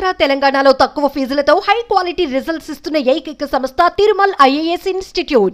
ఆంధ్ర తెలంగాణలో తక్కువ ఫీజులతో high quality results ఇస్తున్న ఏకైక సంస్థ Tirumal IAS institute.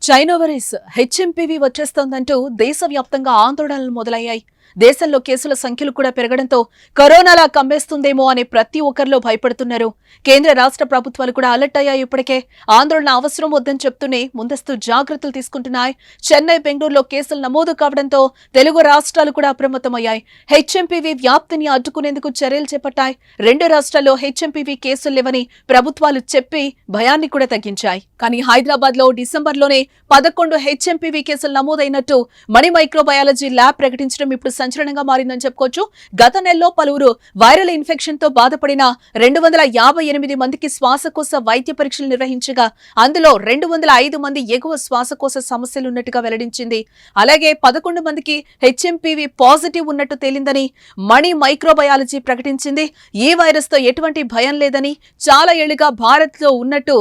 China virus HMPV వచ్చేస్తోందంటూ దేశవ్యాప్తంగా ఆందోళనలు మొదలయ్యాయి. దేశంలో కేసుల సంఖ్యలు కూడా పెరగడంతో కరోనాలా కమ్మేస్తుందేమో అని ప్రతి ఒక్కరిలో భయపడుతున్నారు. కేంద్ర రాష్ట్ర ప్రభుత్వాలు కూడా అలర్ట్ అయ్యాయి. ఇప్పటికే ఆందోళన అవసరం వద్దని చెప్తూనే ముందస్తు జాగ్రత్తలు తీసుకుంటున్నాయి. చెన్నై, బెంగళూరులో కేసులు నమోదు కావడంతో తెలుగు రాష్ట్రాలు కూడా అప్రమత్తమయ్యాయి. హెచ్ఎంపీవీ వ్యాప్తిని అడ్డుకునేందుకు చర్యలు చేపట్టాయి. రెండు రాష్ట్రాల్లో హెచ్ఎంపీవీ కేసులు లేవని ప్రభుత్వాలు చెప్పి భయాన్ని కూడా తగ్గించాయి. కానీ హైదరాబాద్ లో డిసెంబర్లోనే 11 హెచ్ఎంపీవీ కేసులు నమోదైనట్టు మణి మైక్రోబయాలజీ ల్యాబ్ ప్రకటించడం ఇప్పుడు సంచలనంగా మారిందని చెప్పుకోవచ్చు. గత నెలలో పలువురు వైరల్ ఇన్ఫెక్షన్ తో బాధపడిన 258 మందికి శ్వాసకోశ వైద్య పరీక్షలు నిర్వహించగా అందులో 205 మంది ఎగువ శ్వాసకోశ సమస్యలున్నట్టుగా వెల్లడించింది. అలాగే 11 మందికి హెచ్ఎంపీవీ పాజిటివ్ ఉన్నట్టు తేలిందని మణి మైక్రోబయాలజీ ప్రకటించింది. ఈ వైరస్ తో ఎటువంటి భయం లేదని, చాలా ఏళ్లుగా భారత్ లో ఉన్నట్టు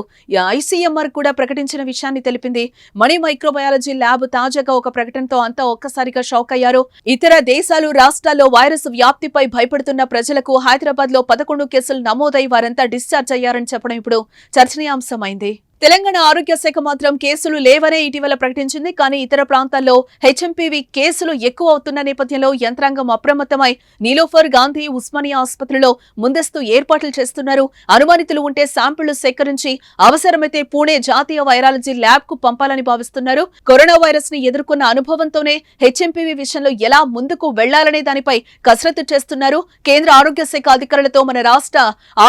ఐసీఎంఆర్ కూడా ప్రకటించిన విషయాన్ని తెలిపింది. మణి మైక్రోబయాలజీ ల్యాబ్ తాజాగా ఒక ప్రకటనతో అంతా ఒక్కసారిగా షాక్ అయ్యారు. ఇతర దేశాలు, రాష్ట్రాల్లో వైరస్ వ్యాప్తిపై భయపడుతున్న ప్రజలకు హైదరాబాద్ లో 11 కేసులు నమోదై వారంతా డిశ్చార్జ్ అయ్యారని చెప్పడం ఇప్పుడు చర్చనీయాంశమైంది. తెలంగాణ ఆరోగ్య శాఖ మాత్రం కేసులు లేవనే ఇటీవల ప్రకటించింది. కానీ ఇతర ప్రాంతాల్లో హెచ్ఎంపీవీ కేసులు ఎక్కువ అవుతున్న నేపథ్యంలో యంత్రాంగం అప్రమత్తమై నీలోఫర్, గాంధీ, ఉస్మానియా ఆసుపత్రిలో ముందస్తు ఏర్పాట్లు చేస్తున్నారు. అనుమానితులు ఉంటే శాంపిళ్లు సేకరించి అవసరమైతే పూణే జాతీయ వైరాలజీ ల్యాబ్ కు పంపాలని భావిస్తున్నారు. కరోనా వైరస్ ని ఎదుర్కొన్న అనుభవంతోనే హెచ్ఎంపీవీ విషయంలో ఎలా ముందుకు వెళ్లాలనే దానిపై కసరత్తు చేస్తున్నారు. కేంద్ర ఆరోగ్య శాఖ అధికారులతో మన రాష్ట్ర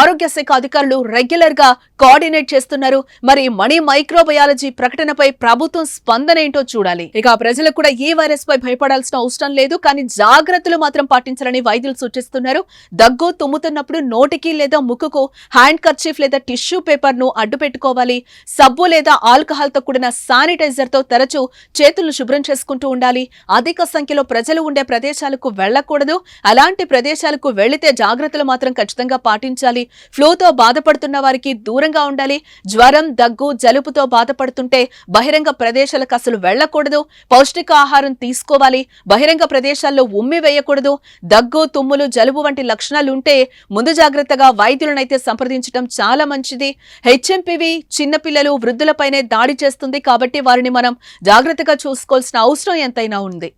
ఆరోగ్య శాఖ అధికారులు రెగ్యులర్ గా కోఆర్డినేట్ చేస్తున్నారు. మరి మణి మైక్రోబయాలజీ ప్రకటనపై ప్రభుత్వం స్పందన ఏంటో చూడాలి. ఇక ప్రజలకు కూడా ఈ వైరస్ పై భయపడాల్సిన అవసరం లేదు. కానీ జాగ్రత్తలు మాత్రం పాటించాలని వైద్యులు సూచిస్తున్నారు. దగ్గు, తుమ్ముతున్నప్పుడు నోటికి లేదా ముక్కుకు హ్యాండ్ కర్చీఫ్ లేదా టిష్యూ పేపర్ ను అడ్డు పెట్టుకోవాలి. సబ్బు లేదా ఆల్కహాల్ తో కూడిన శానిటైజర్ తో తరచూ చేతులను శుభ్రం చేసుకుంటూ ఉండాలి. అధిక సంఖ్యలో ప్రజలు ఉండే ప్రదేశాలకు వెళ్లకూడదు. అలాంటి ప్రదేశాలకు వెళ్లితే జాగ్రత్తలు మాత్రం ఖచ్చితంగా పాటించాలి. ఫ్లూతో బాధపడుతున్న వారికి దూరంగా ఉండాలి. జ్వరం, దగ్గు, జలుబుతో బాధపడుతుంటే బహిరంగ ప్రదేశాలకు అసలు వెళ్లకూడదు. పౌష్టికాహారం తీసుకోవాలి. బహిరంగ ప్రదేశాల్లో ఉమ్మి వేయకూడదు. దగ్గు, తుమ్ములు, జలుబు వంటి లక్షణాలు ఉంటే ముందు జాగ్రత్తగా వైద్యులనైతే సంప్రదించడం చాలా మంచిది. హెచ్ఎంపీవీ చిన్నపిల్లలు, వృద్ధులపైనే దాడి చేస్తుంది కాబట్టి వారిని మనం జాగ్రత్తగా చూసుకోవాల్సిన అవసరం ఎంతైనా ఉంది.